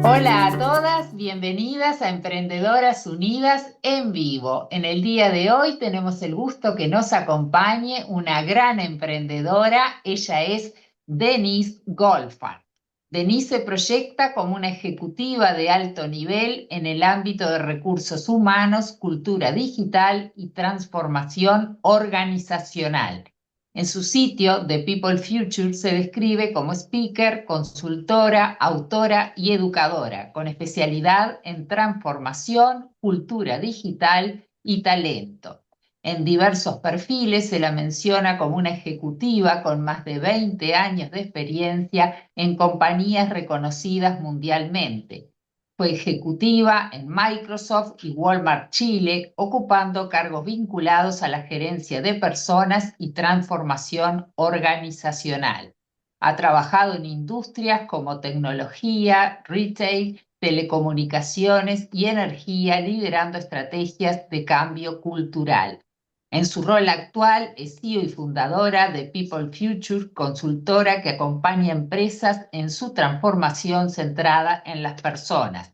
Hola a todas, bienvenidas a Emprendedoras Unidas en vivo. En el día de hoy tenemos el gusto que nos acompañe una gran emprendedora. Ella es Denise Goldfarb. Denise se proyecta como una ejecutiva de alto nivel en el ámbito de recursos humanos, cultura digital y transformación organizacional. En su sitio, The People Future, se describe como speaker, consultora, autora y educadora, con especialidad en transformación, cultura digital y talento. En diversos perfiles se la menciona como una ejecutiva con más de 20 años de experiencia en compañías reconocidas mundialmente. Fue ejecutiva en Microsoft y Walmart Chile, ocupando cargos vinculados a la gerencia de personas y transformación organizacional. Ha trabajado en industrias como tecnología, retail, telecomunicaciones y energía, liderando estrategias de cambio cultural. En su rol actual es CEO y fundadora de People Future, consultora que acompaña empresas en su transformación centrada en las personas.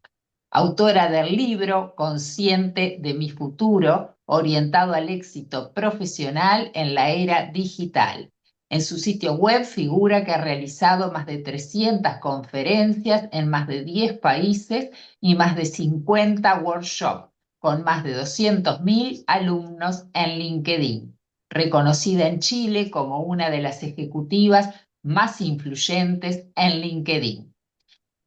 Autora del libro Consciente de mi futuro, orientado al éxito profesional en la era digital. En su sitio web figura que ha realizado más de 300 conferencias en más de 10 países y más de 50 workshops con más de 200.000 alumnos en LinkedIn, reconocida en Chile como una de las ejecutivas más influyentes en LinkedIn.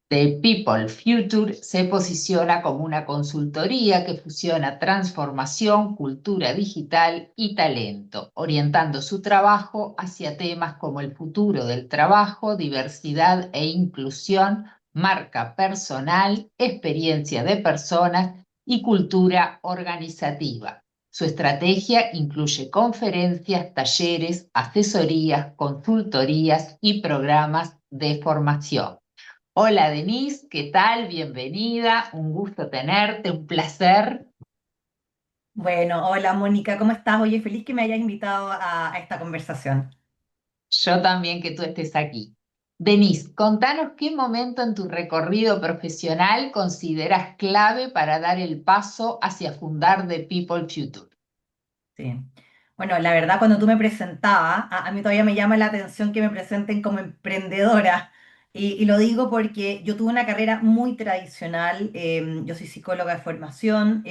The People Future se posiciona como una consultoría que fusiona transformación, cultura digital y talento, orientando su trabajo hacia temas como el futuro del trabajo, diversidad e inclusión, marca personal, experiencia de personas y cultura organizativa. Su estrategia incluye conferencias, talleres, asesorías, consultorías y programas de formación. Hola Denise, ¿qué tal? Bienvenida, un gusto tenerte, un placer. Bueno, hola Mónica, ¿cómo estás? Oye, feliz que me hayas invitado a esta conversación. Yo también que tú estés aquí. Denise, contanos qué momento en tu recorrido profesional consideras clave para dar el paso hacia fundar The People Future. Sí. Bueno, la verdad, cuando tú me presentabas, a mí todavía me llama la atención que me presenten como emprendedora. Y lo digo porque yo tuve una carrera muy tradicional. Yo soy psicóloga de formación.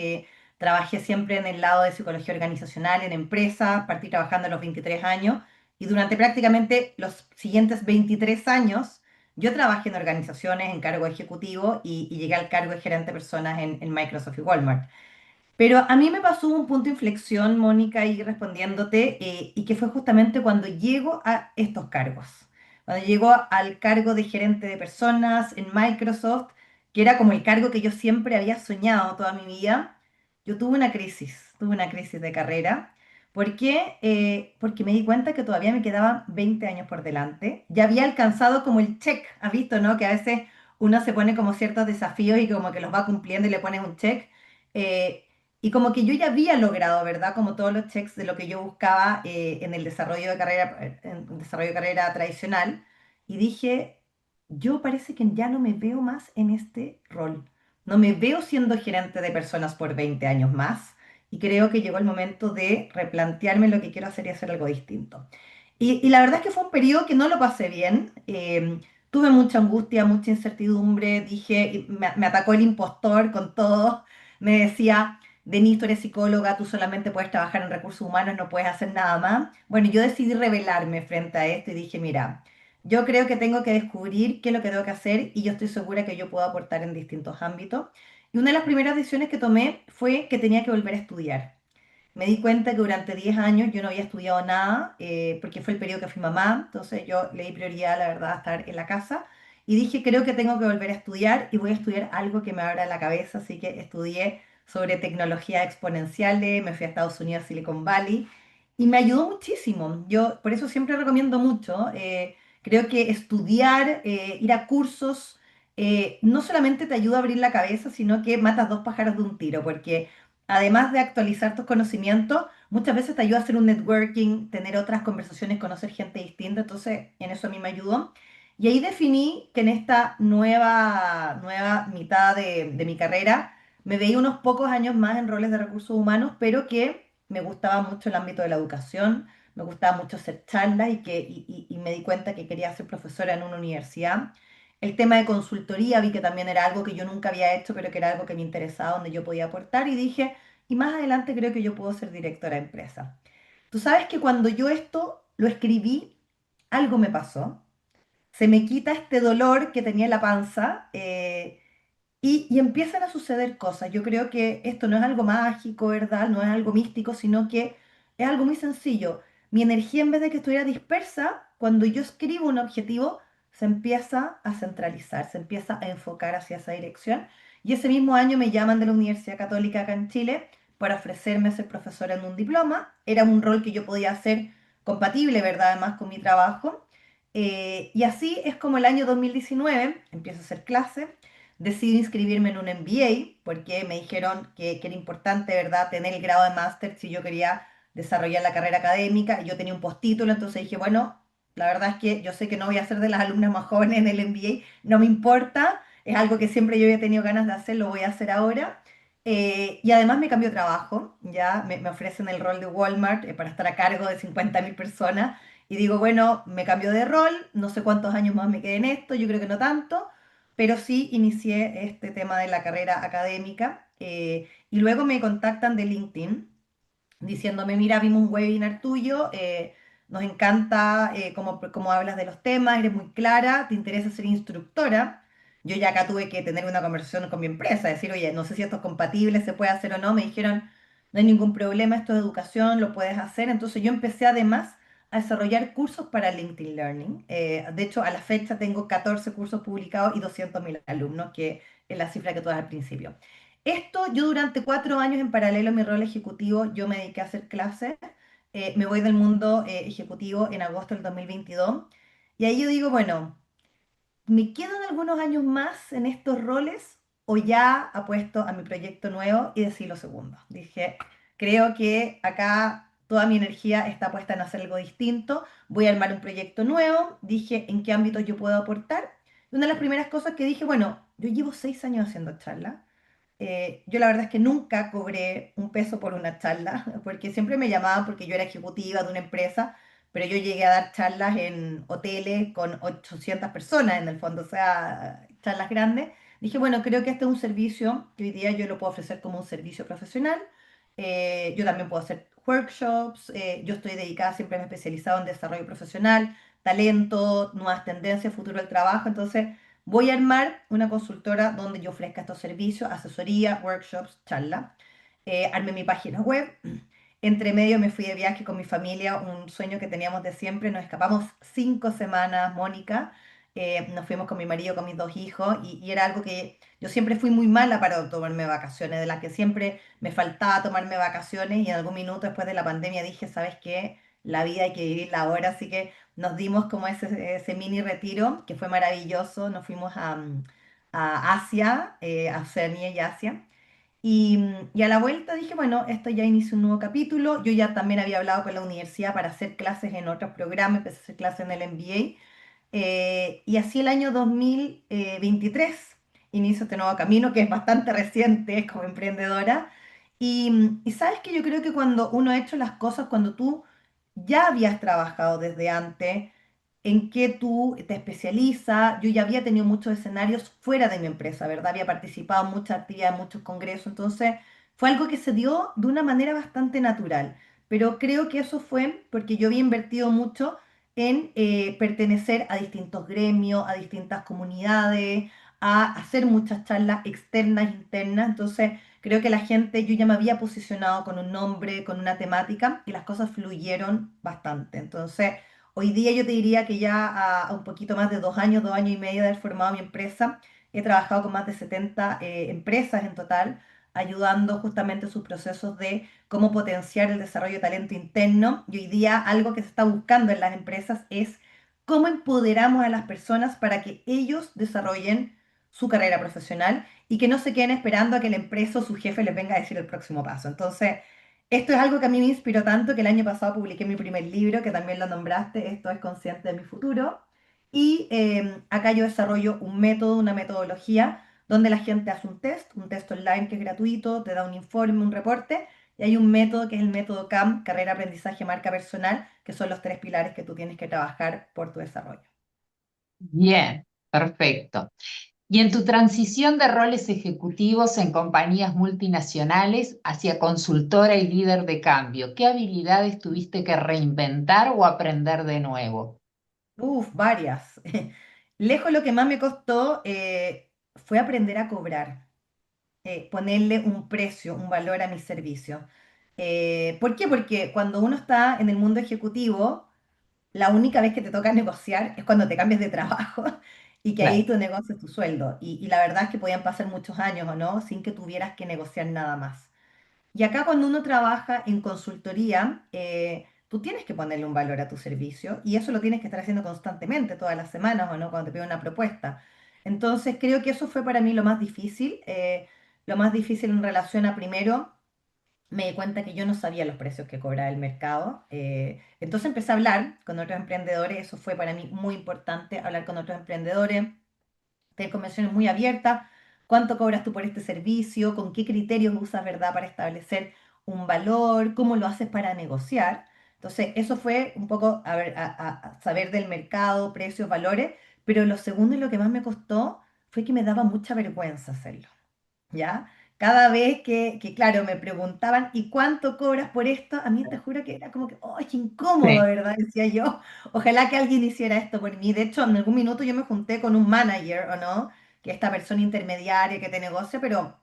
Trabajé siempre en el lado de psicología organizacional, en empresa. Partí trabajando a los 23 años. Y durante prácticamente los siguientes 23 años, yo trabajé en organizaciones en cargo ejecutivo y llegué al cargo de gerente de personas en Microsoft y Walmart. Pero a mí me pasó un punto de inflexión, Mónica, ahí respondiéndote, y que fue justamente cuando llego a estos cargos. Cuando llego al cargo de gerente de personas en Microsoft, que era como el cargo que yo siempre había soñado toda mi vida, yo tuve una crisis de carrera. ¿Por qué? Porque me di cuenta que todavía me quedaban 20 años por delante. Ya había alcanzado como el check, ¿has visto, no? Que a veces uno se pone como ciertos desafíos y como que los va cumpliendo y le pones un check. Eh, y como que yo ya había logrado, ¿verdad? Como todos los checks de lo que yo buscaba en el desarrollo de carrera, en el desarrollo de carrera tradicional. Y dije, yo parece que ya no me veo más en este rol. No me veo siendo gerente de personas por 20 años más. Y creo que llegó el momento de replantearme lo que quiero hacer y hacer algo distinto. Y la verdad es que fue un periodo que no lo pasé bien. Tuve mucha angustia, mucha incertidumbre. Dije, me atacó el impostor con todo. Me decía, Denise, tú eres psicóloga, tú solamente puedes trabajar en recursos humanos, no puedes hacer nada más. Bueno, yo decidí rebelarme frente a esto y dije, mira, yo creo que tengo que descubrir qué es lo que tengo que hacer y yo estoy segura que yo puedo aportar en distintos ámbitos. Y una de las primeras decisiones que tomé fue que tenía que volver a estudiar. Me di cuenta que durante 10 años yo no había estudiado nada, porque fue el periodo que fui mamá, entonces yo le di prioridad, la verdad, a estar en la casa. Y dije, creo que tengo que volver a estudiar y voy a estudiar algo que me abra la cabeza, así que estudié sobre tecnología exponenciales, me fui a Estados Unidos, Silicon Valley, y me ayudó muchísimo. Yo por eso siempre recomiendo mucho. Creo que estudiar, ir a cursos, no solamente te ayuda a abrir la cabeza, sino que matas dos pájaros de un tiro, porque además de actualizar tus conocimientos, muchas veces te ayuda a hacer un networking, tener otras conversaciones, conocer gente distinta, entonces en eso a mí me ayudó. Y ahí definí que en esta nueva mitad de mi carrera me veía unos pocos años más en roles de recursos humanos, pero que me gustaba mucho el ámbito de la educación, me gustaba mucho hacer charlas y me di cuenta que quería ser profesora en una universidad. El tema de consultoría vi que también era algo que yo nunca había hecho, pero que era algo que me interesaba, donde yo podía aportar y dije, y más adelante creo que yo puedo ser directora de empresa. Tú sabes que cuando yo esto lo escribí, algo me pasó. Se me quita este dolor que tenía en la panza. Y empiezan a suceder cosas. Yo creo que esto no es algo mágico, ¿verdad? No es algo místico, sino que es algo muy sencillo. Mi energía, en vez de que estuviera dispersa, cuando yo escribo un objetivo, se empieza a centralizar, se empieza a enfocar hacia esa dirección. Y ese mismo año me llaman de la Universidad Católica acá en Chile para ofrecerme ser profesora en un diploma. Era un rol que yo podía hacer compatible, ¿verdad? Además con mi trabajo. Y así es como el año 2019 empiezo a hacer clases. Decidí inscribirme en un MBA porque me dijeron que era importante, ¿verdad?, tener el grado de máster si yo quería desarrollar la carrera académica. Y yo tenía un postítulo, entonces dije, bueno, la verdad es que yo sé que no voy a ser de las alumnas más jóvenes en el MBA, no me importa, es algo que siempre yo había tenido ganas de hacer, lo voy a hacer ahora. Y además me cambió de trabajo, ya me ofrecen el rol de Walmart para estar a cargo de 50.000 personas. Y digo, bueno, me cambio de rol, no sé cuántos años más me quedé en esto, yo creo que no tanto, pero sí inicié este tema de la carrera académica. Y luego me contactan de LinkedIn diciéndome, mira, vimos un webinar tuyo, nos encanta cómo hablas de los temas, eres muy clara, te interesa ser instructora. Yo ya acá tuve que tener una conversación con mi empresa, decir, oye, no sé si esto es compatible, se puede hacer o no. Me dijeron, no hay ningún problema, esto es educación, lo puedes hacer. Entonces yo empecé además a desarrollar cursos para LinkedIn Learning. De hecho, a la fecha tengo 14 cursos publicados y 200.000 alumnos, que es la cifra que tú das al principio. Esto yo durante 4 años en paralelo a mi rol ejecutivo, yo me dediqué a hacer clases. Me voy del mundo ejecutivo en agosto del 2022. Y ahí yo digo, bueno, ¿me quedan algunos años más en estos roles o ya apuesto a mi proyecto nuevo? Y decidí lo segundo. Dije, creo que acá toda mi energía está puesta en hacer algo distinto. Voy a armar un proyecto nuevo. Dije, ¿en qué ámbito yo puedo aportar? Y una de las primeras cosas que dije, bueno, yo llevo 6 años haciendo charlas. Yo la verdad es que nunca cobré un peso por una charla, porque siempre me llamaban porque yo era ejecutiva de una empresa, pero yo llegué a dar charlas en hoteles con 800 personas en el fondo, o sea, charlas grandes. Dije, bueno, creo que este es un servicio que hoy día yo lo puedo ofrecer como un servicio profesional. Yo también puedo hacer workshops, yo estoy dedicada, siempre me he especializado en desarrollo profesional, talento, nuevas tendencias, futuro del trabajo, entonces voy a armar una consultora donde yo ofrezca estos servicios, asesoría, workshops, charla. Armé mi página web. Entre medio me fui de viaje con mi familia, un sueño que teníamos de siempre. Nos escapamos 5 semanas, Mónica. Nos fuimos con mi marido, con mis 2 hijos, y era algo que yo siempre fui muy mala para tomarme vacaciones, de la que siempre me faltaba tomarme vacaciones, y en algún minuto después de la pandemia dije, ¿sabes qué? La vida hay que vivirla ahora, así que nos dimos como ese mini retiro que fue maravilloso. Nos fuimos a Asia, a Oceanía y Asia. Y a la vuelta dije, bueno, esto ya inicia un nuevo capítulo. Yo ya también había hablado con la universidad para hacer clases en otros programas, empecé a hacer clases en el MBA. Y así el año 2023 inicio este nuevo camino que es bastante reciente como emprendedora. Y sabes que yo creo que cuando uno ha hecho las cosas, cuando tú ya habías trabajado desde antes, en qué tú te especializas. Yo ya había tenido muchos escenarios fuera de mi empresa, ¿verdad? Había participado en muchas actividades, en muchos congresos, entonces fue algo que se dio de una manera bastante natural. Pero creo que eso fue porque yo había invertido mucho en pertenecer a distintos gremios, a distintas comunidades, a hacer muchas charlas externas, internas. Entonces, creo que la gente, yo ya me había posicionado con un nombre, con una temática, y las cosas fluyeron bastante. Entonces, hoy día yo te diría que ya a un poquito más de 2 años, 2 años y medio de haber formado mi empresa, he trabajado con más de 70 empresas en total, ayudando justamente sus procesos de cómo potenciar el desarrollo de talento interno. Y hoy día algo que se está buscando en las empresas es cómo empoderamos a las personas para que ellos desarrollen su carrera profesional y que no se queden esperando a que la empresa o su jefe les venga a decir el próximo paso. Entonces, Esto es algo que a mí me inspiró tanto que el año pasado publiqué mi primer libro, que también lo nombraste, Esto es consciente de mi futuro. Y acá yo desarrollo un método, una metodología, donde la gente hace un test online que es gratuito, te da un informe, un reporte, y hay un método que es el método CAM, carrera, aprendizaje, marca personal, que son los tres pilares que tú tienes que trabajar por tu desarrollo. Bien, perfecto. Y en tu transición de roles ejecutivos en compañías multinacionales hacia consultora y líder de cambio, ¿qué habilidades tuviste que reinventar o aprender de nuevo? Uf, varias. Lejos lo que más me costó fue aprender a cobrar. Ponerle un precio, un valor a mi servicio. ¿Por qué? Porque cuando uno está en el mundo ejecutivo, la única vez que te toca negociar es cuando te cambias de trabajo y que ahí Claro. tu negocio es tu sueldo. Y la verdad es que podían pasar muchos años o no sin que tuvieras que negociar nada más. Y acá cuando uno trabaja en consultoría, tú tienes que ponerle un valor a tu servicio y eso lo tienes que estar haciendo constantemente, todas las semanas o no, cuando te piden una propuesta. Entonces creo que eso fue para mí lo más difícil en relación a primero, me di cuenta que yo no sabía los precios que cobraba el mercado. Entonces empecé a hablar con otros emprendedores, eso fue para mí muy importante, hablar con otros emprendedores tener conversaciones muy abiertas, cuánto cobras tú por este servicio, con qué criterios usas, ¿verdad?, para establecer un valor, cómo lo haces para negociar. Entonces, eso fue un poco a ver, a saber del mercado, precios, valores, pero lo segundo y lo que más me costó fue que me daba mucha vergüenza hacerlo. ¿Ya? Cada vez claro, me preguntaban, ¿y cuánto cobras por esto? A mí te juro que era como que, ¡ay, qué incómodo, Sí, ¿verdad? Decía yo, ojalá que alguien hiciera esto por mí. De hecho, en algún minuto yo me junté con un manager, ¿o no? Que esta persona intermediaria que te negocia, pero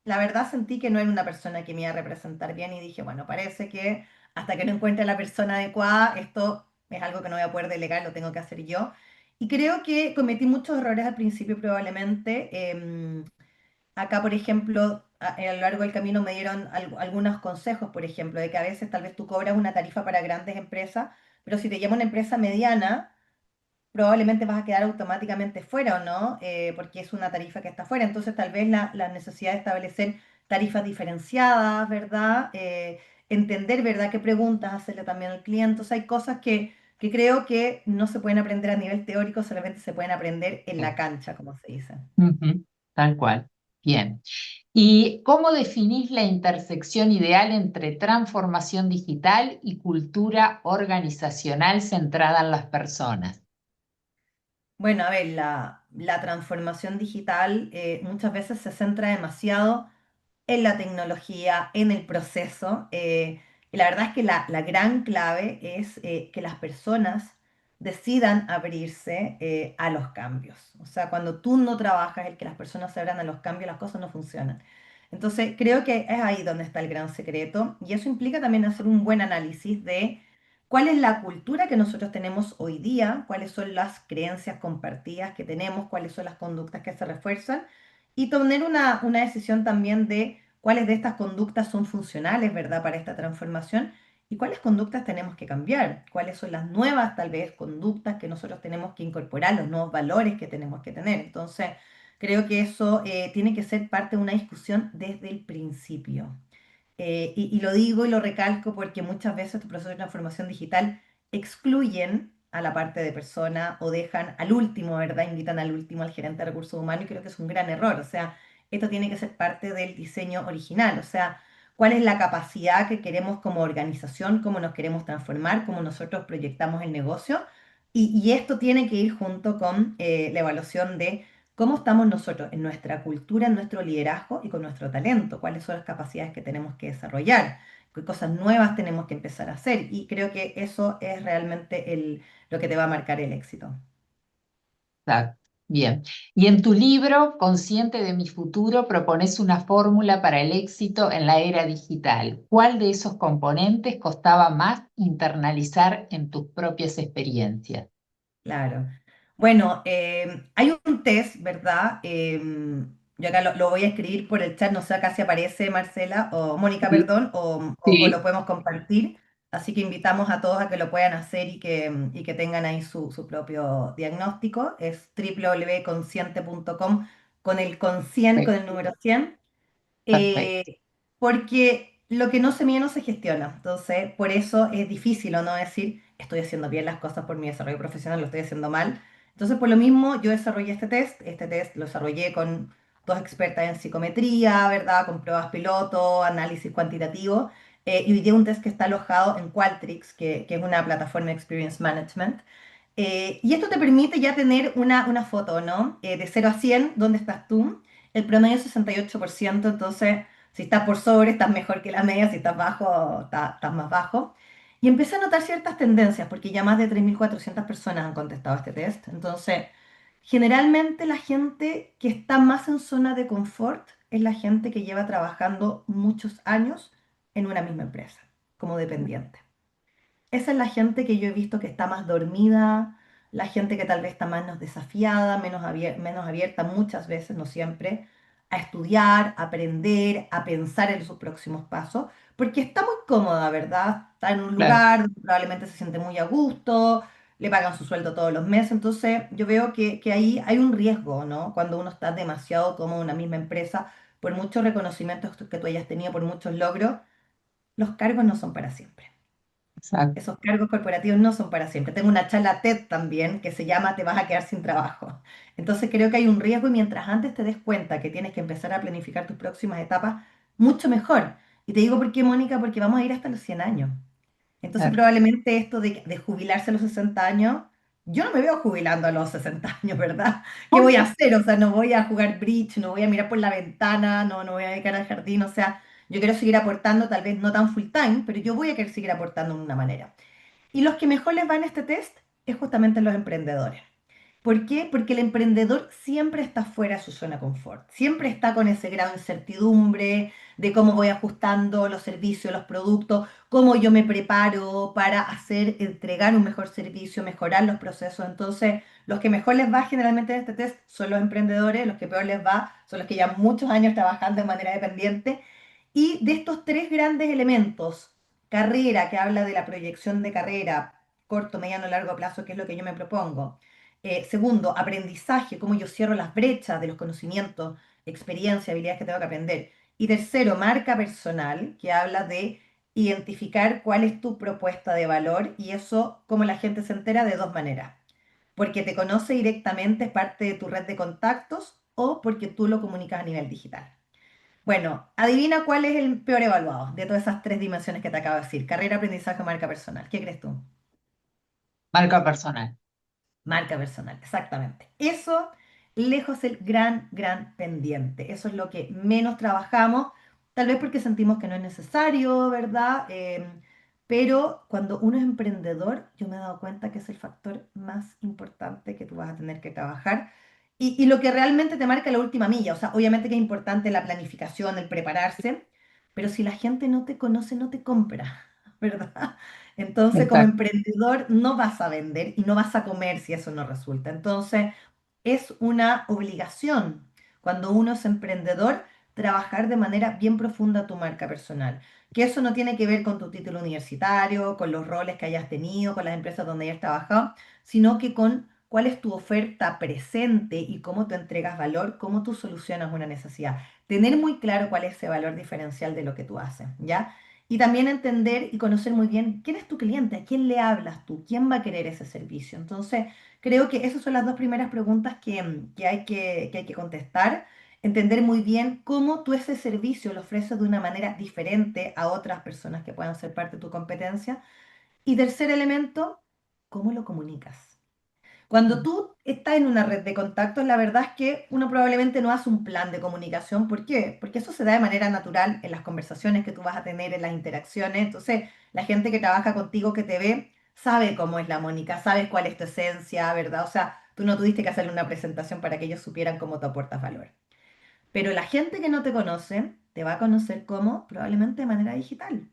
la verdad sentí que no era una persona que me iba a representar bien y dije, bueno, parece que hasta que no encuentre a la persona adecuada, esto es algo que no voy a poder delegar, lo tengo que hacer yo. Y creo que cometí muchos errores al principio probablemente. Acá, por ejemplo, a lo largo del camino me dieron algunos consejos, por ejemplo, de que a veces tal vez tú cobras una tarifa para grandes empresas, pero si te llama una empresa mediana, probablemente vas a quedar automáticamente fuera o no, porque es una tarifa que está fuera. Entonces, tal vez la necesidad de establecer tarifas diferenciadas, ¿verdad? Entender, ¿verdad?, qué preguntas hacerle también al cliente. Entonces, hay cosas que creo que no se pueden aprender a nivel teórico, solamente se pueden aprender en la sí. cancha, como se dice. Ujú, tal cual. Bien. ¿Y cómo definís la intersección ideal entre transformación digital y cultura organizacional centrada en las personas? Bueno, a ver, la transformación digital muchas veces se centra demasiado en la tecnología, en el proceso. Y la verdad es que la gran clave es que las personas decidan abrirse a los cambios. O sea, cuando tú no trabajas, el que las personas se abran a los cambios, las cosas no funcionan. Entonces, creo que es ahí donde está el gran secreto y eso implica también hacer un buen análisis de cuál es la cultura que nosotros tenemos hoy día, cuáles son las creencias compartidas que tenemos, cuáles son las conductas que se refuerzan y tener una decisión también de cuáles de estas conductas son funcionales, ¿verdad?, para esta transformación y cuáles conductas tenemos que cambiar, cuáles son las nuevas, tal vez, conductas que nosotros tenemos que incorporar, los nuevos valores que tenemos que tener. Entonces, creo que eso tiene que ser parte de una discusión desde el principio. Y lo digo y lo recalco porque muchas veces estos procesos de transformación digital excluyen a la parte de persona o dejan al último, ¿verdad? Invitan al último al gerente de recursos humanos y creo que es un gran error. O sea, esto tiene que ser parte del diseño original. O sea, cuál es la capacidad que queremos como organización, cómo nos queremos transformar, cómo nosotros proyectamos el negocio. Y esto tiene que ir junto con la evaluación de cómo estamos nosotros en nuestra cultura, en nuestro liderazgo y con nuestro talento, cuáles son las capacidades que tenemos que desarrollar, qué cosas nuevas tenemos que empezar a hacer. Y creo que eso es realmente lo que te va a marcar el éxito. Exacto. Bien. Y en tu libro, Consciente de mi futuro, propones una fórmula para el éxito en la era digital. ¿Cuál de esos componentes costaba más internalizar en tus propias experiencias? Claro. Bueno, hay un test, ¿verdad? Yo acá lo voy a escribir por el chat, no sé acá si aparece Marcela o Mónica, Sí, perdón, o lo sí, podemos compartir. Así que invitamos a todos a que lo puedan hacer y que tengan ahí su propio diagnóstico. Es www.consciente.com con el con 100, con el perfecto, número 100. perfecto. Porque lo que no se mide no se gestiona. Entonces, por eso es difícil o no decir, estoy haciendo bien las cosas por mi desarrollo profesional, lo estoy haciendo mal. Entonces, por lo mismo, yo desarrollé este test. Este test lo desarrollé con dos expertas en psicometría, ¿verdad? Con pruebas piloto, análisis cuantitativo. Y hoy día un test que está alojado en Qualtrics, que es una plataforma de Experience Management. Y esto te permite ya tener una foto, ¿no? De 0 a 100, ¿dónde estás tú? El promedio es 68%, entonces si estás por sobre, estás mejor que la media, si estás bajo, estás más bajo. Y empecé a notar ciertas tendencias, porque ya más de 3.400 personas han contestado este test. Entonces, generalmente la gente que está más en zona de confort es la gente que lleva trabajando muchos años en una misma empresa, como dependiente. Esa es la gente que yo he visto que está más dormida, la gente que tal vez está menos desafiada, menos abierta muchas veces, no siempre, a estudiar, a aprender, a pensar en sus próximos pasos, porque está muy cómoda, ¿verdad? Está en un Claro, lugar donde probablemente se siente muy a gusto, le pagan su sueldo todos los meses, entonces yo veo que ahí hay un riesgo, ¿no? Cuando uno está demasiado cómodo en una misma empresa, por muchos reconocimientos que tú hayas tenido, por muchos logros, los cargos no son para siempre. exacto, Esos cargos corporativos no son para siempre. Tengo una charla TED también que se llama Te vas a quedar sin trabajo. Entonces creo que hay un riesgo y mientras antes te des cuenta que tienes que empezar a planificar tus próximas etapas, mucho mejor. Y te digo por qué, Mónica, porque vamos a ir hasta los 100 años. Entonces claro. probablemente esto de jubilarse a los 60 años, yo no me veo jubilando a los 60 años, ¿verdad? ¿Qué voy a hacer? O sea, no voy a jugar bridge, no voy a mirar por la ventana, no voy a dedicar al jardín, o sea, yo quiero seguir aportando, tal vez no tan full time, pero yo voy a querer seguir aportando de una manera. Y los que mejor les va en este test es justamente los emprendedores. ¿Por qué? Porque el emprendedor siempre está fuera de su zona de confort, siempre está con ese grado de incertidumbre de cómo voy ajustando los servicios, los productos, cómo yo me preparo para entregar un mejor servicio, mejorar los procesos. Entonces, los que mejor les va generalmente en este test son los emprendedores, los que peor les va son los que llevan muchos años trabajando de manera dependiente. Y de estos tres grandes elementos, carrera, que habla de la proyección de carrera, corto, mediano, largo plazo, que es lo que yo me propongo. Segundo, aprendizaje, cómo yo cierro las brechas de los conocimientos, experiencia, habilidades que tengo que aprender. Y tercero, marca personal, que habla de identificar cuál es tu propuesta de valor y eso, cómo la gente se entera de dos maneras. Porque te conoce directamente, es parte de tu red de contactos o porque tú lo comunicas a nivel digital. Bueno, adivina cuál es el peor evaluado de todas esas tres dimensiones que te acabo de decir. Carrera, aprendizaje, marca personal. ¿Qué crees tú? Marca personal. Marca personal, exactamente. Eso, lejos el gran pendiente. Eso es lo que menos trabajamos, tal vez porque sentimos que no es necesario, ¿verdad? Pero cuando uno es emprendedor, yo me he dado cuenta que es el factor más importante que tú vas a tener que trabajar y lo que realmente te marca la última milla. O sea, obviamente que es importante la planificación, el prepararse, pero si la gente no te conoce, no te compra, ¿verdad? Entonces, como Exacto. emprendedor, no vas a vender y no vas a comer si eso no resulta. Entonces, es una obligación cuando uno es emprendedor trabajar de manera bien profunda tu marca personal. Que eso no tiene que ver con tu título universitario, con los roles que hayas tenido, con las empresas donde hayas trabajado, sino que con cuál es tu oferta presente y cómo te entregas valor, cómo tú solucionas una necesidad. Tener muy claro cuál es ese valor diferencial de lo que tú haces, ¿ya? Y también entender y conocer muy bien quién es tu cliente, a quién le hablas tú, quién va a querer ese servicio. Entonces, creo que esas son las dos primeras preguntas que hay que contestar. Entender muy bien cómo tú ese servicio lo ofreces de una manera diferente a otras personas que puedan ser parte de tu competencia. Y tercer elemento, cómo lo comunicas. Cuando tú estás en una red de contactos, la verdad es que uno probablemente no hace un plan de comunicación. ¿Por qué? Porque eso se da de manera natural en las conversaciones que tú vas a tener, en las interacciones. Entonces, la gente que trabaja contigo, que te ve, sabe cómo es la Mónica, sabes cuál es tu esencia, ¿verdad? O sea, tú no tuviste que hacerle una presentación para que ellos supieran cómo te aportas valor. Pero la gente que no te conoce, te va a conocer como probablemente de manera digital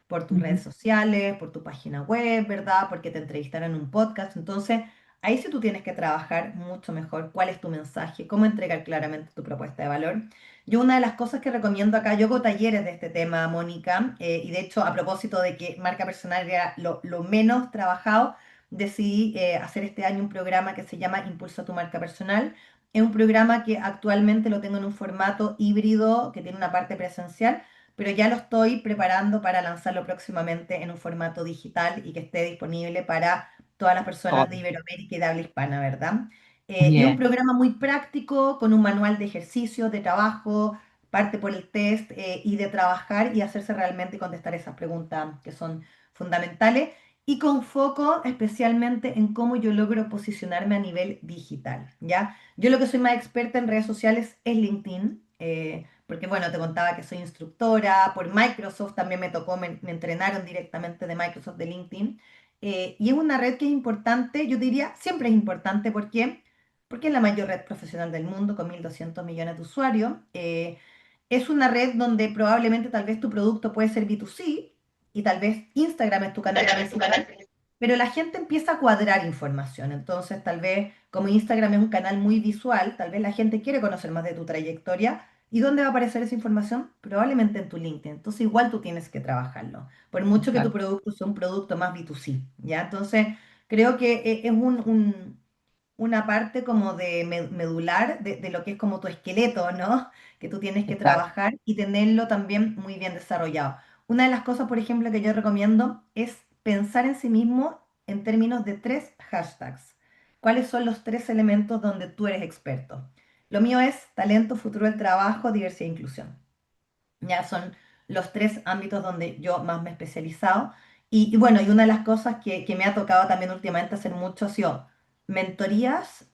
por tus redes Ujú. sociales, por tu página web, ¿verdad? Porque te entrevistaron en un podcast. Entonces, ahí sí tú tienes que trabajar mucho mejor cuál es tu mensaje, cómo entregar claramente tu propuesta de valor. Yo una de las cosas que recomiendo acá, yo hago talleres de este tema, Mónica, y de hecho a propósito de que marca personal era lo menos trabajado, decidí hacer este año un programa que se llama Impulsa tu marca personal. Es un programa que actualmente lo tengo en un formato híbrido que tiene una parte presencial, pero ya lo estoy preparando para lanzarlo próximamente en un formato digital y que esté disponible para todas las Oh, personas de Iberoamérica y de habla hispana, ¿verdad? Y es un bien, programa muy práctico, con un manual de ejercicios, de trabajo, parte por el test y de trabajar y hacerse realmente y contestar esas preguntas que son fundamentales y con foco especialmente en cómo yo logro posicionarme a nivel digital, ¿ya? Yo lo que soy más experta en redes sociales es LinkedIn, porque bueno, te contaba que soy instructora, por Microsoft también me tocó, me entrenaron directamente de Microsoft de LinkedIn, y es una red que es importante, yo diría, siempre es importante, ¿por qué? Porque es la mayor red profesional del mundo con 1.200 millones de usuarios. Es una red donde probablemente tal vez tu producto puede ser B2C y tal vez Instagram es tu canal principal, pero la gente empieza a cuadrar información. Entonces, tal vez como Instagram es un canal muy visual, tal vez la gente quiere conocer más de tu trayectoria. ¿Y dónde va a aparecer esa información? Probablemente en tu LinkedIn. Entonces, igual tú tienes que trabajarlo, por mucho que tu exacto, producto sea un producto más B2C, ¿ya? Entonces, creo que es una parte como de medular de lo que es como tu esqueleto, ¿no? Que tú tienes que exacto. trabajar y tenerlo también muy bien desarrollado. Una de las cosas, por ejemplo, que yo recomiendo es pensar en sí mismo en términos de tres hashtags. ¿Cuáles son los tres elementos donde tú eres experto? Lo mío es talento, futuro del trabajo, diversidad e inclusión. Ya son los tres ámbitos donde yo más me he especializado. Y bueno, y una de las cosas que me ha tocado también últimamente hacer mucho ha sido mentorías,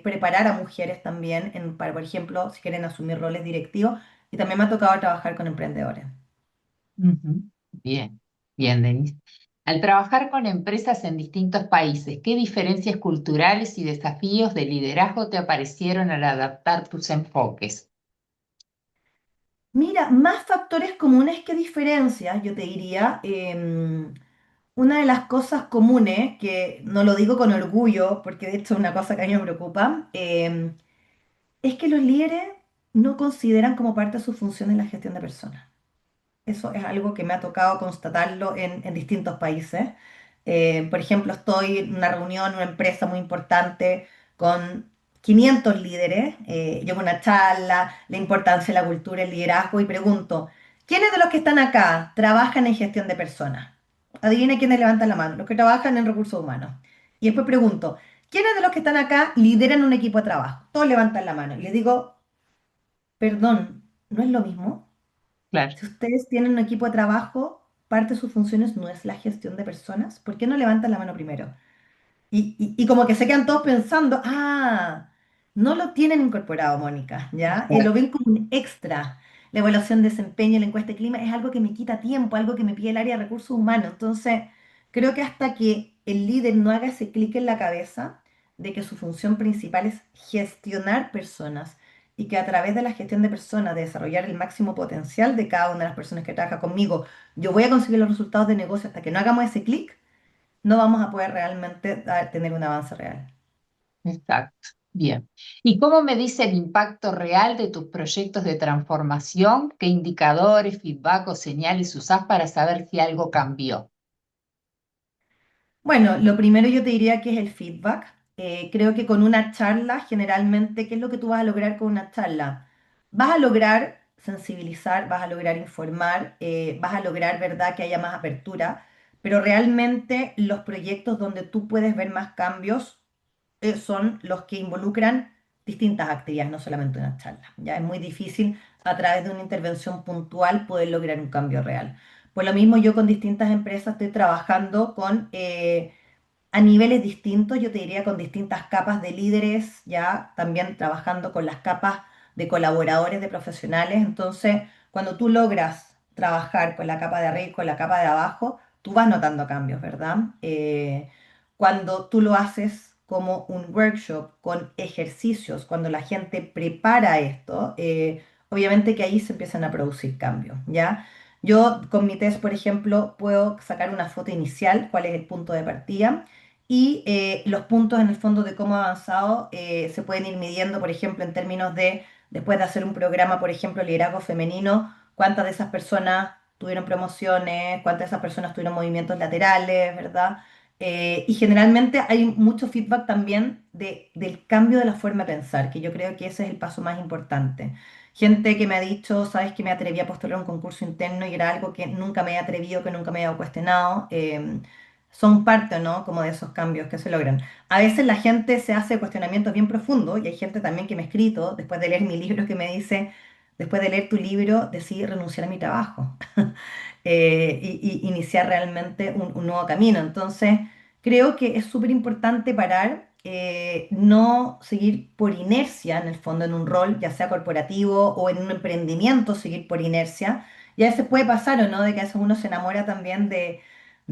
preparar a mujeres también, para, por ejemplo, si quieren asumir roles directivos. Y también me ha tocado trabajar con emprendedores. Ujú. Bien, bien, Denise. Al trabajar con empresas en distintos países, ¿qué diferencias culturales y desafíos de liderazgo te aparecieron al adaptar tus enfoques? Mira, más factores comunes que diferencias, yo te diría. Una de las cosas comunes, que no lo digo con orgullo, porque de hecho es una cosa que a mí me preocupa, es que los líderes no consideran como parte de sus funciones la gestión de personas. Eso es algo que me ha tocado constatarlo en distintos países. Por ejemplo, estoy en una reunión, en una empresa muy importante con 500 líderes. Llevo una charla, la importancia de la cultura, el liderazgo y pregunto, ¿quiénes de los que están acá trabajan en gestión de personas? Adivina quiénes levantan la mano, los que trabajan en recursos humanos. Y después pregunto, ¿quiénes de los que están acá lideran un equipo de trabajo? Todos levantan la mano. Y les digo, perdón, ¿no es lo mismo? Claro, Si ustedes tienen un equipo de trabajo, parte de sus funciones no es la gestión de personas, ¿por qué no levantan la mano primero? Y como que se quedan todos pensando, no lo tienen incorporado, Mónica, ¿ya? Lo exacto, ven como un extra. La evaluación de desempeño, la encuesta de clima, es algo que me quita tiempo, algo que me pide el área de recursos humanos. Entonces, creo que hasta que el líder no haga ese clic en la cabeza de que su función principal es gestionar personas y que a través de la gestión de personas, de desarrollar el máximo potencial de cada una de las personas que trabaja conmigo, yo voy a conseguir los resultados de negocio hasta que no hagamos ese clic, no vamos a poder realmente tener un avance real. exacto. Bien. ¿Y cómo me dice el impacto real de tus proyectos de transformación? ¿Qué indicadores, feedback o señales usás para saber si algo cambió? Bueno, lo primero yo te diría que es el feedback. Creo que con una charla, generalmente, ¿qué es lo que tú vas a lograr con una charla? Vas a lograr sensibilizar, vas a lograr informar, vas a lograr, ¿verdad?, que haya más apertura, pero realmente los proyectos donde tú puedes ver más cambios son los que involucran distintas actividades, no solamente una charla. Ya es muy difícil a través de una intervención puntual poder lograr un cambio real. Por lo mismo, yo con distintas empresas estoy trabajando a niveles distintos, yo te diría con distintas capas de líderes, ya también trabajando con las capas de colaboradores, de profesionales. Entonces, cuando tú logras trabajar con la capa de arriba y con la capa de abajo, tú vas notando cambios, ¿verdad? Cuando tú lo haces como un workshop con ejercicios, cuando la gente prepara esto, obviamente que ahí se empiezan a producir cambios, ¿ya? Yo con mi test, por ejemplo, puedo sacar una foto inicial, cuál es el punto de partida, y los puntos en el fondo de cómo ha avanzado se pueden ir midiendo, por ejemplo, en términos de, después de hacer un programa, por ejemplo, liderazgo femenino, cuántas de esas personas tuvieron promociones, cuántas de esas personas tuvieron movimientos laterales, ¿verdad? Y generalmente hay mucho feedback también del cambio de la forma de pensar, que yo creo que ese es el paso más importante. Gente que me ha dicho, sabes que me atreví a postular un concurso interno y era algo que nunca me he atrevido, que nunca me había cuestionado. Son parte, ¿no? Como de esos cambios que se logran. A veces la gente se hace cuestionamientos bien profundos y hay gente también que me ha escrito, después de leer mi libro, que me dice, después de leer tu libro, decidí renunciar a mi trabajo y iniciar realmente un nuevo camino. Entonces, creo que es súper importante parar, no seguir por inercia, en el fondo, en un rol, ya sea corporativo o en un emprendimiento, seguir por inercia. Y a veces puede pasar, ¿o no? De que a veces uno se enamora también de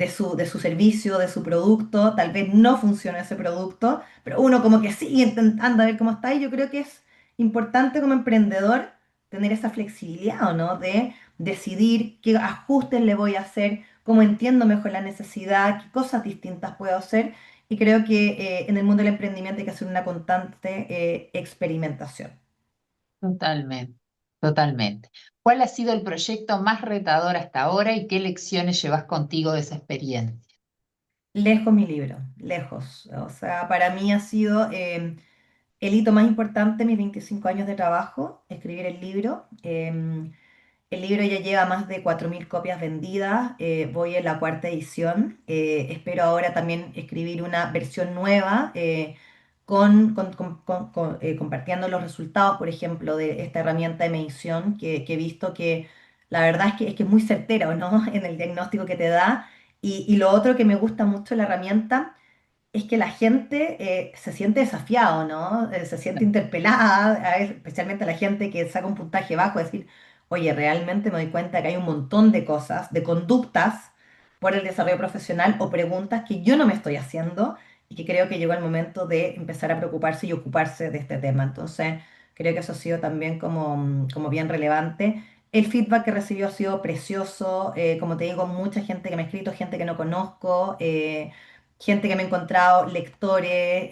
su servicio, de su producto, tal vez no funcione ese producto, pero uno como que sigue intentando a ver cómo está y yo creo que es importante como emprendedor tener esa flexibilidad, ¿o no? De decidir qué ajustes le voy a hacer, cómo entiendo mejor la necesidad, qué cosas distintas puedo hacer y creo que en el mundo del emprendimiento hay que hacer una constante experimentación. Totalmente, totalmente. ¿Cuál ha sido el proyecto más retador hasta ahora y qué lecciones llevas contigo de esa experiencia? Lejos mi libro, lejos. O sea, para mí ha sido el hito más importante, mis 25 años de trabajo, escribir el libro. El libro ya lleva más de 4.000 copias vendidas, voy en la cuarta edición. Espero ahora también escribir una versión nueva compartiendo los resultados, por ejemplo, de esta herramienta de medición que he visto que la verdad es que es muy certera, ¿no? En el diagnóstico que te da. Y lo otro que me gusta mucho de la herramienta es que la gente se siente desafiado, ¿no? Se siente interpelada, especialmente la gente que saca un puntaje bajo, decir, oye, realmente me doy cuenta que hay un montón de cosas, de conductas por el desarrollo profesional o preguntas que yo no me estoy haciendo y que creo que llegó el momento de empezar a preocuparse y ocuparse de este tema. Entonces, creo que eso ha sido también como bien relevante. El feedback que recibió ha sido precioso, como te digo, mucha gente que me ha escrito, gente que no conozco. Gente que me he encontrado, lectores,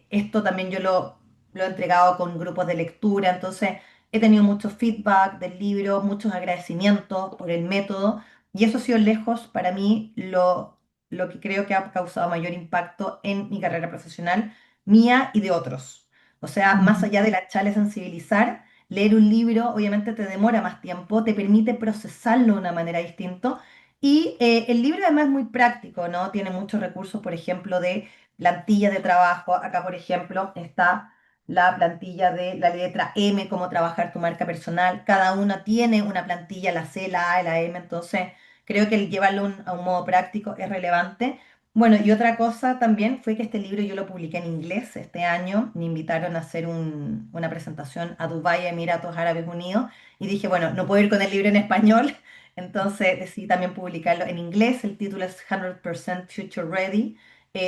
esto también yo lo he entregado con grupos de lectura, entonces he tenido mucho feedback del libro, muchos agradecimientos por el método, y eso ha sido lejos para mí lo que creo que ha causado mayor impacto en mi carrera profesional, mía y de otros. O sea, más Ujú. allá de la charla de sensibilizar, leer un libro obviamente te demora más tiempo, te permite procesarlo de una manera distinta y el libro además es muy práctico, ¿no? Tiene muchos recursos, por ejemplo, de plantillas de trabajo. Acá, por ejemplo, está la plantilla de la letra M, cómo trabajar tu marca personal. Cada una tiene una plantilla, la C, la A y la M, entonces creo que el llevarlo a un modo práctico es relevante. Bueno, y otra cosa también fue que este libro yo lo publiqué en inglés este año. Me invitaron a hacer una presentación a Dubái, Emiratos Árabes Unidos, y dije, bueno, no puedo ir con el libro en español, entonces decidí también publicarlo en inglés. El título es 100% Future Ready.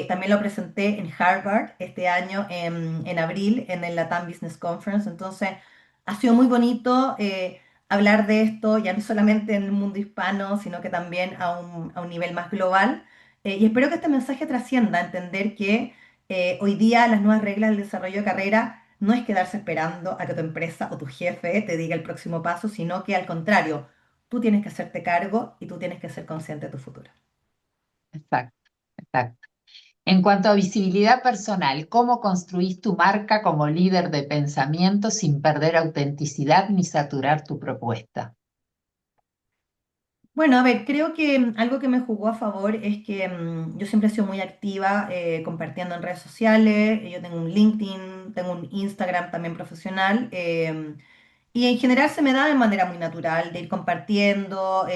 También lo presenté en Harvard este año en abril en el Latam Business Conference. Entonces ha sido muy bonito hablar de esto, ya no solamente en el mundo hispano, sino que también a un nivel más global. Y espero que este mensaje trascienda, entender que hoy día las nuevas reglas del desarrollo de carrera no es quedarse esperando a que tu empresa o tu jefe te diga el próximo paso, sino que al contrario, tú tienes que hacerte cargo y tú tienes que ser consciente de tu futuro. Exacto, exacto. En cuanto a visibilidad personal, ¿cómo construís tu marca como líder de pensamiento sin perder autenticidad ni saturar tu propuesta? Bueno, a ver, creo que algo que me jugó a favor es que yo siempre he sido muy activa compartiendo en redes sociales. Yo tengo un LinkedIn, tengo un Instagram también profesional. Y en general se me da de manera muy natural de ir compartiendo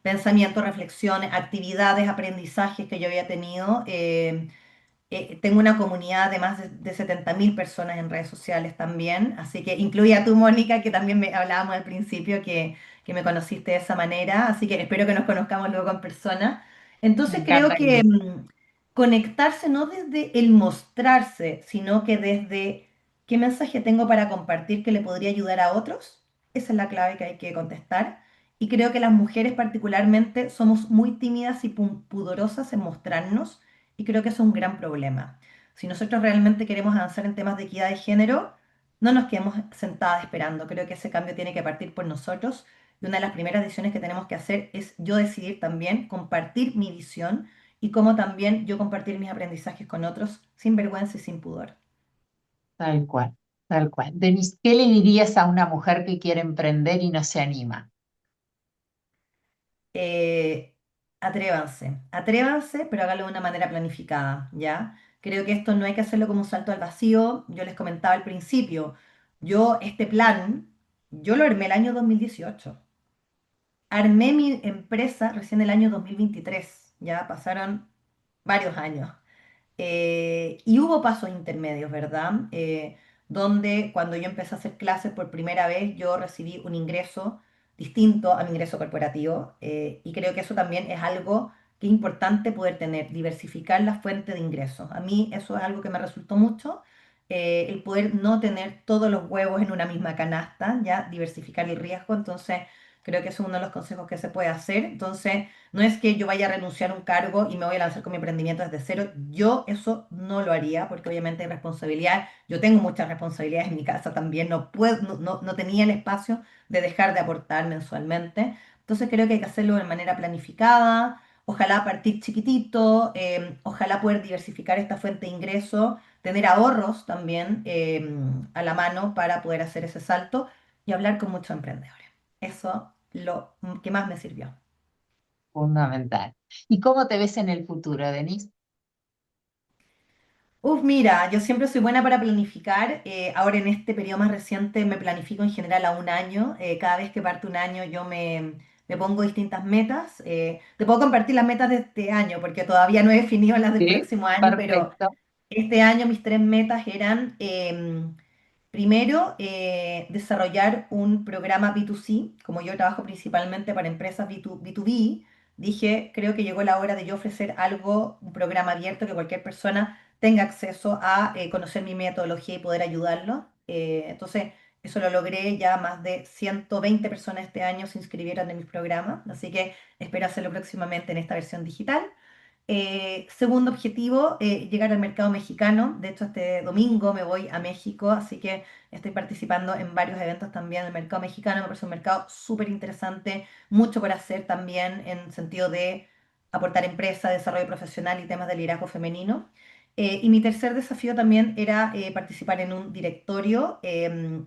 pensamientos, reflexiones, actividades, aprendizajes que yo había tenido. Tengo una comunidad de más de 70.000 personas en redes sociales también, así que incluye a tú, Mónica, que también me hablábamos al principio, que me conociste de esa manera, así que espero que nos conozcamos luego en persona. Me Entonces creo que encantaría. conectarse no desde el mostrarse, sino que desde qué mensaje tengo para compartir que le podría ayudar a otros, esa es la clave que hay que contestar. Y creo que las mujeres particularmente somos muy tímidas y pudorosas en mostrarnos y creo que eso es un gran problema. Si nosotros realmente queremos avanzar en temas de equidad de género, no nos quedemos sentadas esperando. Creo que ese cambio tiene que partir por nosotros. Y una de las primeras decisiones que tenemos que hacer es yo decidir también compartir mi visión y cómo también yo compartir mis aprendizajes con otros sin vergüenza y sin pudor. Tal cual, Tal cual. Denise, ¿qué le dirías a una mujer que quiere emprender y no se anima? Eh, atrévanse, pero háganlo de una manera planificada, ¿ya? Creo que esto no hay que hacerlo como un salto al vacío. Yo les comentaba al principio, este plan, yo lo armé el año 2018. Armé mi empresa recién el año 2023, ya pasaron varios años. Y hubo pasos intermedios, ¿verdad? Donde cuando yo empecé a hacer clases por primera vez, yo recibí un ingreso distinto a mi ingreso corporativo. Y creo que eso también es algo que es importante poder tener, diversificar la fuente de ingresos. A mí eso es algo que me resultó mucho, el poder no tener todos los huevos en una misma canasta, ya diversificar el riesgo. Entonces, creo que eso es uno de los consejos que se puede hacer. Entonces, no es que yo vaya a renunciar a un cargo y me voy a lanzar con mi emprendimiento desde cero. Yo eso no lo haría porque obviamente hay responsabilidad. Yo tengo muchas responsabilidades en mi casa también. No puedo, no tenía el espacio de dejar de aportar mensualmente. Entonces creo que hay que hacerlo de manera planificada. Ojalá partir chiquitito, ojalá poder diversificar esta fuente de ingreso, tener ahorros también a la mano para poder hacer ese salto y hablar con muchos emprendedores. Eso lo que más me sirvió. Fundamental. ¿Y cómo te ves en el futuro, Denise? Uf, mira, yo siempre soy buena para planificar. Ahora en este periodo más reciente me planifico en general a un año. Cada vez que parte un año yo me pongo distintas metas. Te puedo compartir las metas de este año porque todavía no he definido las del Sí, próximo año, pero perfecto. este año mis tres metas eran, primero, desarrollar un programa B2C. Como yo trabajo principalmente para empresas B2B, dije, creo que llegó la hora de yo ofrecer algo, un programa abierto que cualquier persona tenga acceso a conocer mi metodología y poder ayudarlo. Entonces, eso lo logré, ya más de 120 personas este año se inscribieron en mis programas, así que espero hacerlo próximamente en esta versión digital. Segundo objetivo, llegar al mercado mexicano. De hecho, este domingo me voy a México, así que estoy participando en varios eventos también del mercado mexicano. Me parece un mercado súper interesante, mucho por hacer también en sentido de aportar empresa, desarrollo profesional y temas de liderazgo femenino. Y mi tercer desafío también era participar en un directorio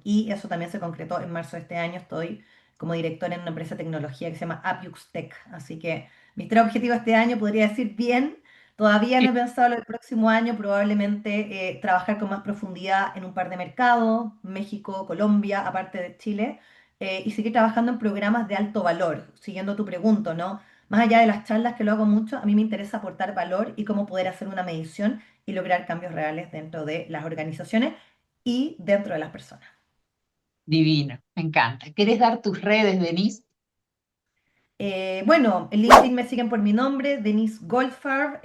y eso también se concretó en marzo de este año. Estoy como directora en una empresa de tecnología que se llama Appiux Tech, así que mis tres objetivos este año, podría decir bien. Todavía no he pensado lo del próximo año, probablemente trabajar con más profundidad en un par de mercados, México, Colombia, aparte de Chile, y seguir trabajando en programas de alto valor, siguiendo tu pregunta, ¿no? Más allá de las charlas que lo hago mucho, a mí me interesa aportar valor y cómo poder hacer una medición y lograr cambios reales dentro de las organizaciones y dentro de las personas. Divino, me encanta. ¿Quieres dar tus redes, Denise? Bueno, en LinkedIn me siguen por mi nombre, Denise Goldfarb,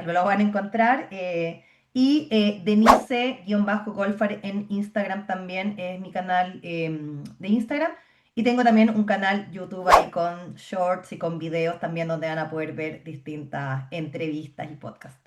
lo van a encontrar. Y Denise-Goldfarb en Instagram también es mi canal de Instagram. Y tengo también un canal YouTube ahí con shorts y con videos también donde van a poder ver distintas entrevistas y podcasts.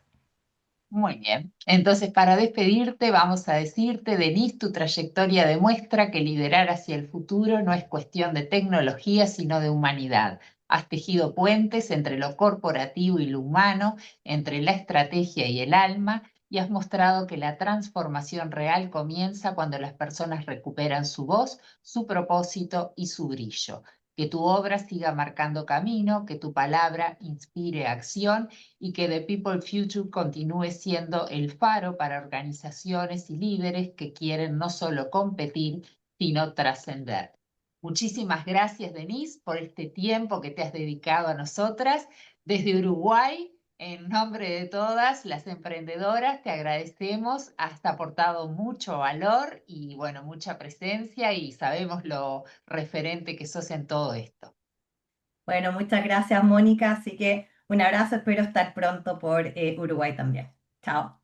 Muy bien. Entonces, para despedirte, vamos a decirte, Denise, tu trayectoria demuestra que liderar hacia el futuro no es cuestión de tecnología, sino de humanidad. Has tejido puentes entre lo corporativo y lo humano, entre la estrategia y el alma, y has mostrado que la transformación real comienza cuando las personas recuperan su voz, su propósito y su brillo. Que tu obra siga marcando camino, que tu palabra inspire acción y que The People Future continúe siendo el faro para organizaciones y líderes que quieren no solo competir, sino trascender. Muchísimas gracias, Denise, por este tiempo que te has dedicado a nosotras. Desde Uruguay, en nombre de todas las emprendedoras, te agradecemos. Has aportado mucho valor y, bueno, mucha presencia y sabemos lo referente que sos en todo esto. Bueno, muchas gracias, Mónica. Así que un abrazo, espero estar pronto por Uruguay también. Chao.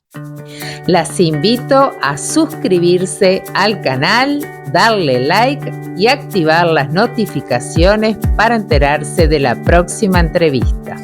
Las invito a suscribirse al canal, darle like y activar las notificaciones para enterarse de la próxima entrevista.